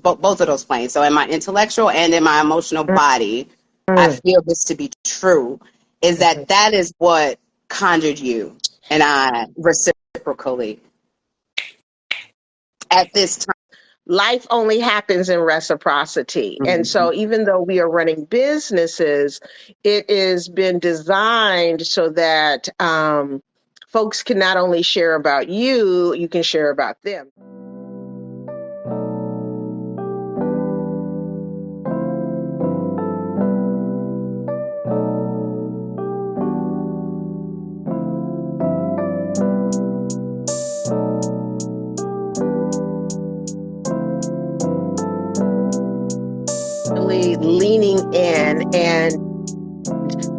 both of those planes. So in my intellectual and in my emotional body, I feel this to be true, is that is what conjured you and I reciprocally at this time. Life only happens in reciprocity. And so even though we are running businesses, it has been designed so that folks can not only share about you, you can share about them. Really leaning in and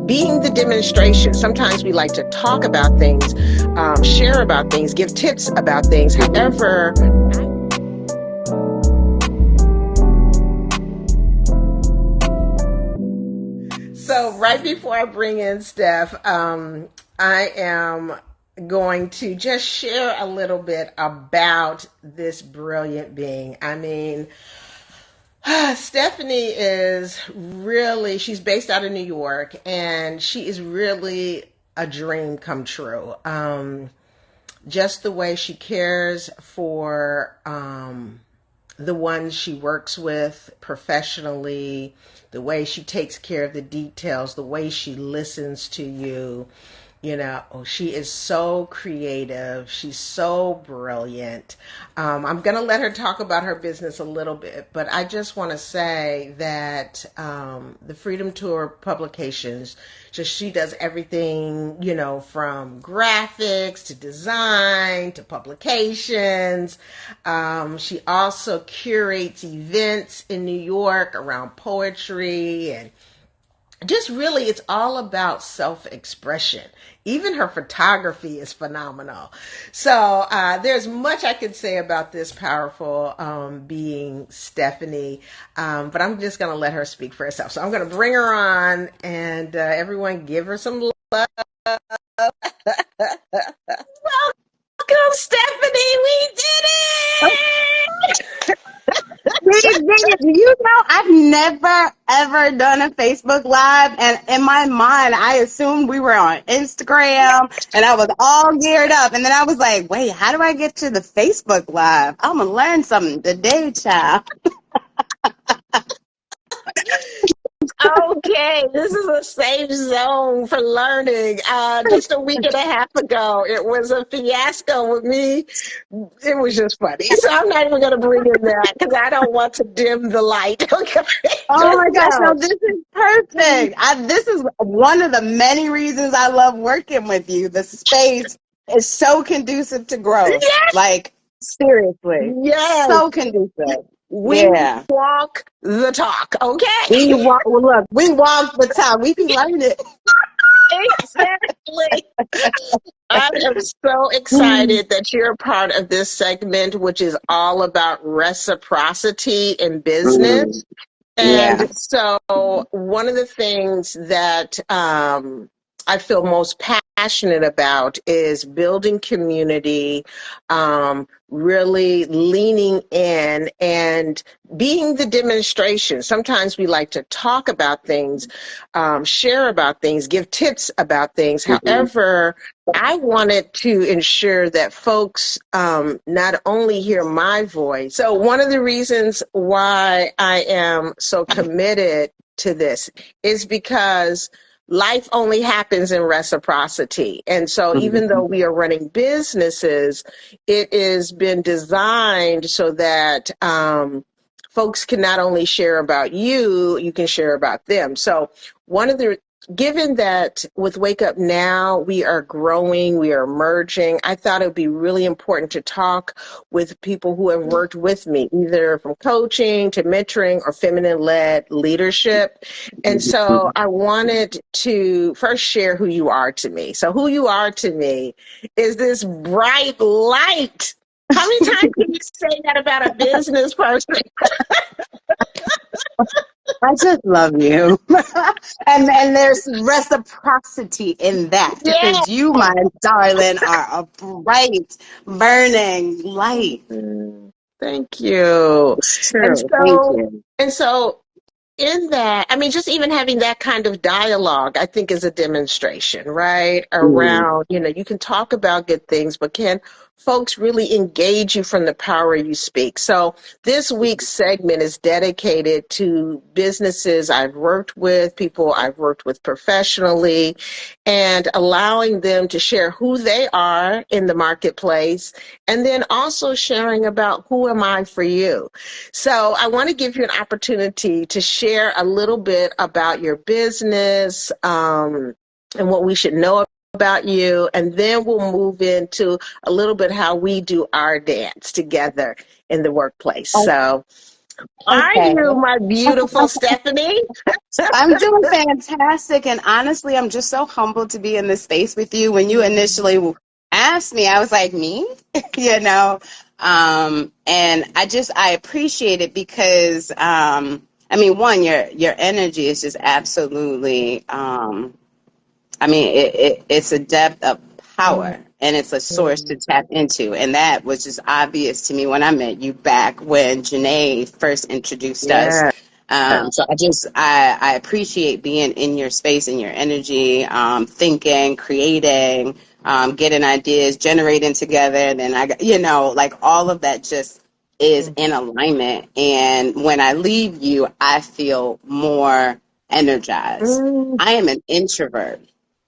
being the demonstration. Sometimes we like to talk about things, share about things, give tips about things. However, so right before I bring in Steph, I am going to just share a little bit about this brilliant being. I mean, Stephanie is really, she's based out of New York, and she is really a dream come true. Just the way she cares for the ones she works with professionally, the way she takes care of the details, the way she listens to you. You know, she is so creative. She's so brilliant. I'm going to let her talk about her business a little bit, but I just want to say that the Freedom Tour publications, just she does everything, you know, from graphics to design to publications. She also curates events in New York around poetry, and just really, it's all about self-expression. Even her photography is phenomenal. So there's much I could say about this powerful being, Stephanie, but I'm just going to let her speak for herself. So I'm going to bring her on, and everyone give her some love. Welcome, Stephanie. We did it! You know, I've never ever done a Facebook Live, and in my mind, I assumed we were on Instagram, and I was all geared up, and then I was like, wait, how do I get to the Facebook Live? I'm gonna learn something today, child. Okay, this is a safe zone for learning. Just a week and a half ago, it was a fiasco with me. It was just funny. So I'm not even going to bring in that because I don't want to dim the light. Okay. Oh my gosh, no, this is perfect. This is one of the many reasons I love working with you. The space is so conducive to growth. Yes. Like, seriously. Yes. So conducive. We walk the talk, okay? We walk the talk. We can learn it. Exactly. I am so excited that you're a part of this segment, which is all about reciprocity in business. And so one of the things that I feel most passionate about is building community, really leaning in and being the demonstration. Sometimes we like to talk about things, share about things, give tips about things. However, I wanted to ensure that folks not only hear my voice. So one of the reasons why I am so committed to this is because life only happens in reciprocity. And so even though we are running businesses, it has been designed so that folks can not only share about you, you can share about them. So given that with Wake Up Now, we are growing, we are emerging, I thought it would be really important to talk with people who have worked with me, either from coaching to mentoring or feminine-led leadership. And so I wanted to first share who you are to me. So who you are to me is this bright light. How many times can you say that about a business person? I just love you. and there's reciprocity in that. Because you, my darling, are a bright, burning light. Thank you. It's true. Thank you. And so in that, I mean, just even having that kind of dialogue, I think is a demonstration, right? Around, you can talk about good things, but can folks really engage you from the power you speak? So this week's segment is dedicated to businesses I've worked with, people I've worked with professionally, and allowing them to share who they are in the marketplace, and then also sharing about who am I for you. So I want to give you an opportunity to share a little bit about your business and what we should know about you, and then we'll move into a little bit how we do our dance together in the workplace. So are you, my beautiful Stephanie? I'm doing fantastic, and honestly, I'm just so humbled to be in this space with you. When you initially asked me, I was like, me? And I appreciate it because, one, your energy is just absolutely, it's a depth of power, and it's a source to tap into. And that was just obvious to me when I met you back when Janae first introduced us. So I appreciate being in your space and your energy, thinking, creating, getting ideas, generating together. And then all of that just is in alignment. And when I leave you, I feel more energized. I am an introvert.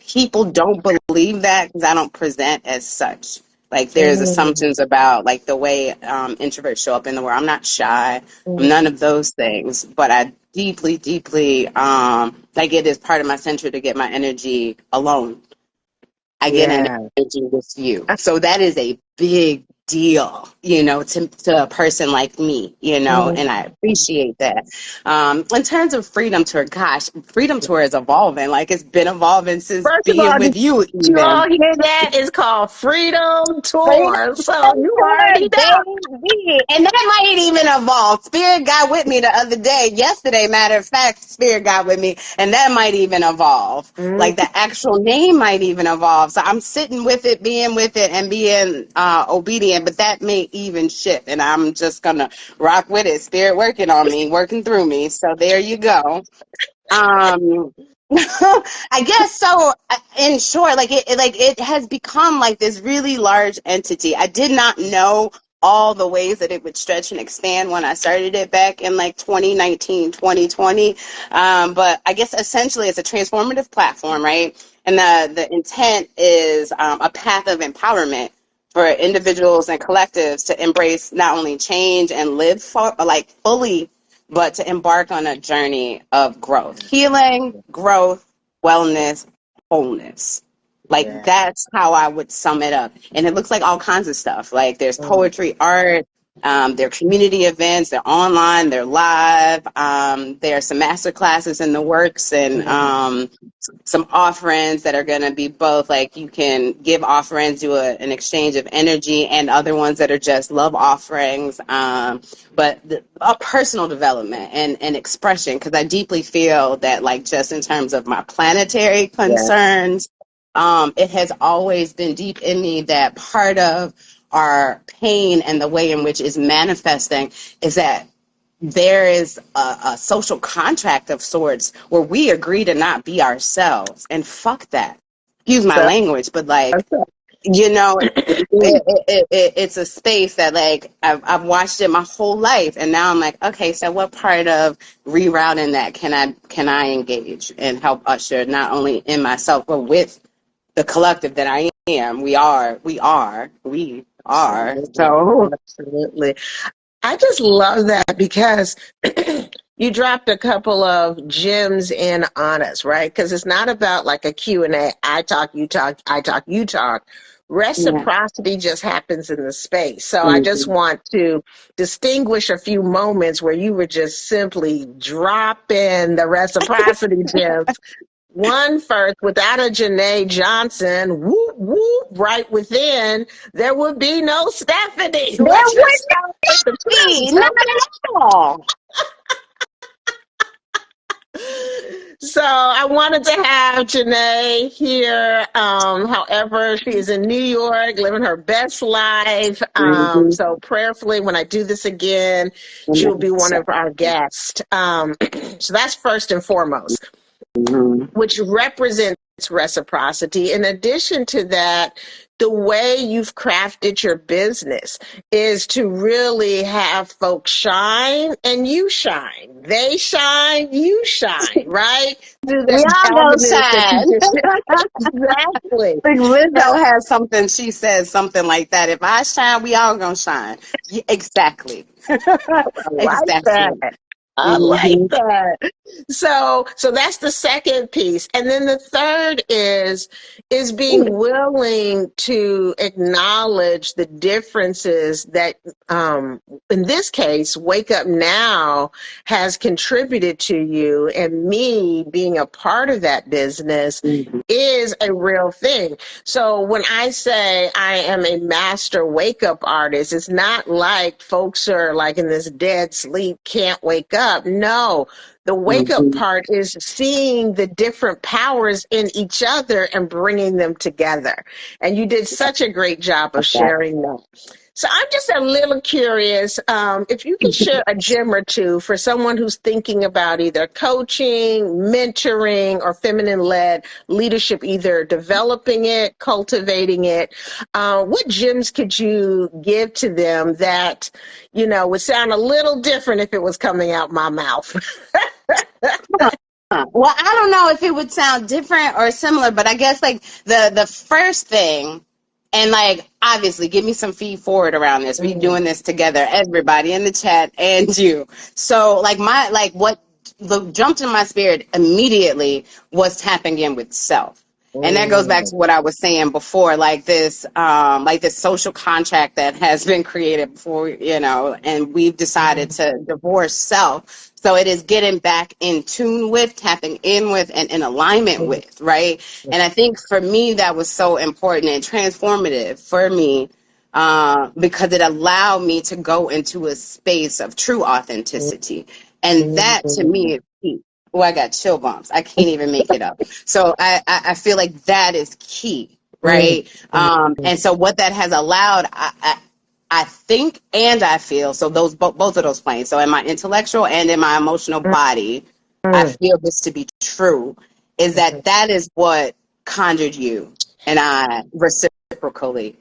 People don't believe that because I don't present as such. Like there's assumptions about like the way introverts show up in the world. I'm not shy. I'm none of those things. But I deeply, deeply it is part of my center to get my energy alone. I get energy with you. So that is a big deal, to a person like me, and I appreciate that. In terms of Freedom Tour, gosh, Freedom Tour is evolving. Like it's been evolving since being with you. Did you all hear that? It's called Freedom Tour. So you already know. Baby. And that might even evolve. Spirit got with me the other day. Yesterday, matter of fact, Spirit got with me, and that might even evolve. Like the actual name might even evolve. So I'm sitting with it, being with it, and being obedient, but that may even shift, and I'm just gonna rock with it. Spirit working on me, working through me. So there you go. I guess so. In short, it has become like this really large entity. I did not know all the ways that it would stretch and expand when I started it back in like 2019, 2020. But I guess essentially it's a transformative platform, right? And the intent is a path of empowerment for individuals and collectives to embrace not only change and live fully, but to embark on a journey of growth, healing, growth, wellness, wholeness. That's how I would sum it up. And it looks like all kinds of stuff. Like there's poetry, art, there are community events, they're online, they're live. There are some master classes in the works, and some offerings that are going to be both like you can give offerings, do an exchange of energy, and other ones that are just love offerings. But a personal development and expression, because I deeply feel that like just in terms of my planetary concerns, it has always been deep in me that part of our pain and the way in which it's manifesting is that there is a social contract of sorts where we agree to not be ourselves, and fuck that. Excuse my language, but it's a space that like I've watched it my whole life, and now I'm like, okay, so what part of rerouting that can I engage and help usher not only in myself but with the collective that I am. We are. So Absolutely. I just love that because you dropped a couple of gems in on us, right? Because it's not about like a Q&A. I talk, you talk, I talk, you talk. Reciprocity just happens in the space. So I just want to distinguish a few moments where you were just simply dropping the reciprocity gems. One first, without a Janae Johnson, whoop, whoop, right within, there would be no Stephanie. there would be not at all. So I wanted to have Janae here. However, she is in New York, living her best life. So prayerfully, when I do this again, she will be one of our guests. So that's first and foremost, which represents reciprocity. In addition to that, the way you've crafted your business is to really have folks shine and you shine. They shine, you shine, right? Through We that all gonna avenues that you shine. just exactly. Like Lizzo has something, she says something like that. If I shine, we all gonna shine. Yeah, exactly. I like Exactly. that. I like that. So that's the second piece. And then the third is being willing to acknowledge the differences that in this case Wake Up Now has contributed to you, and me being a part of that business is a real thing. So when I say I am a master wake up artist, it's not like folks are like in this dead sleep, can't wake up. No, the wake up part is seeing the different powers in each other and bringing them together. And you did such a great job of sharing that. So I'm just a little curious if you could share a gem or two for someone who's thinking about either coaching, mentoring, or feminine-led leadership, either developing it, cultivating it. What gems could you give to them that, would sound a little different if it was coming out my mouth? Well, I don't know if it would sound different or similar, but I guess like the first thing, and like obviously give me some feed forward around this. We're doing this together, everybody in the chat and you. So what jumped in my spirit immediately was tapping in with self. And that goes back to what I was saying before, like this social contract that has been created before, and we've decided to divorce self. So it is getting back in tune with, tapping in with, and in alignment with, right? And I think for me, that was so important and transformative for me because it allowed me to go into a space of true authenticity. And that to me is key. Oh, I got chill bumps. I can't even make it up. So I feel like that is key, right? And so what that has allowed, I think and I feel, so those both of those planes. So in my intellectual and in my emotional body, I feel this to be true, is that is what conjured you and I reciprocally.